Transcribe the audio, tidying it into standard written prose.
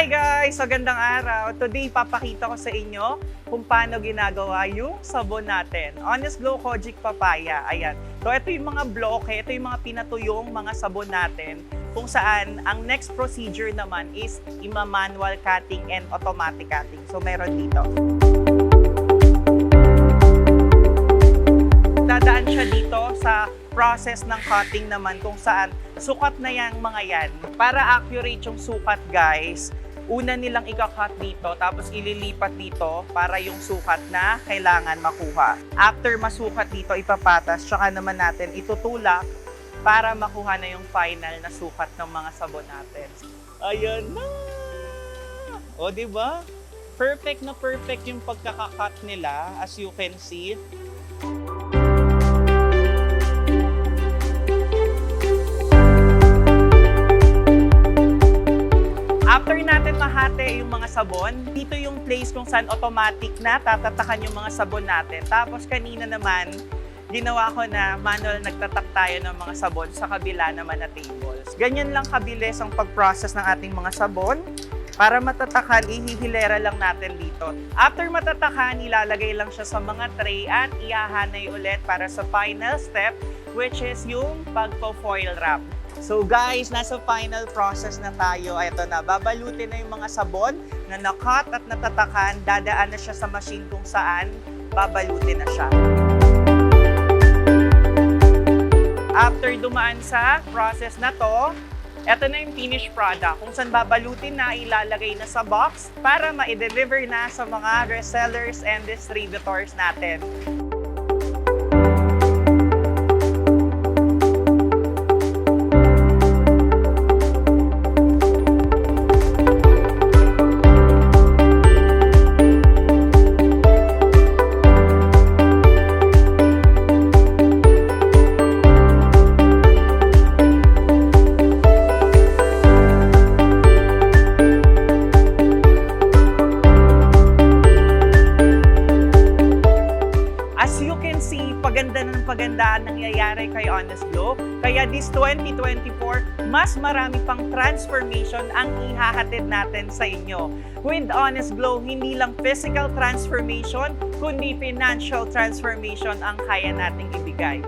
Hi guys! Magandang araw! Today, papakita ko sa inyo kung paano ginagawa yung sabon natin. Honest Glow Kojic Papaya. Ayan. So, ito yung mga bloke, ito yung mga pinatuyong mga sabon natin kung saan ang next procedure naman is ima-manual cutting and automatic cutting. So, meron dito. Dadaan siya dito sa process ng cutting naman kung saan sukat na yung mga yan. Para accurate yung sukat guys, una nilang ika-cut dito tapos ililipat dito para yung sukat na kailangan makuha. After masukat dito, ipapatas, tsaka naman natin itutulak para makuha na yung final na sukat ng mga sabon natin. Ayan na! O diba? Perfect na perfect yung pagkaka-cut nila as you can see. After natin mahati yung mga sabon, dito yung place kung saan automatic na tatatakan yung mga sabon natin. Tapos kanina naman, ginawa ko na manual nagtatak tayo ng mga sabon sa kabila naman na tables. Ganyan lang kabilis ang pag-process ng ating mga sabon. Para matatakan, ihihilera lang natin dito. After matatakan, ilalagay lang siya sa mga tray at ihahanay ulit para sa final step, which is yung pagpo-foil wrap. So guys, nasa final process na tayo. Ito na, babalutin na yung mga sabon na na-cut at natatakan. Dadaan na siya sa machine kung saan babalutin na siya. After dumaan sa process na to, ito na yung finished product kung saan babalutin na, ilalagay na sa box para ma-deliver na sa mga resellers and distributors natin. Paganda ng paganda ang nangyayari kay Honest Glow. Kaya this 2024, mas marami pang transformation ang ihahatid natin sa inyo. With Honest Glow, hindi lang physical transformation, kundi financial transformation ang kaya nating ibigay.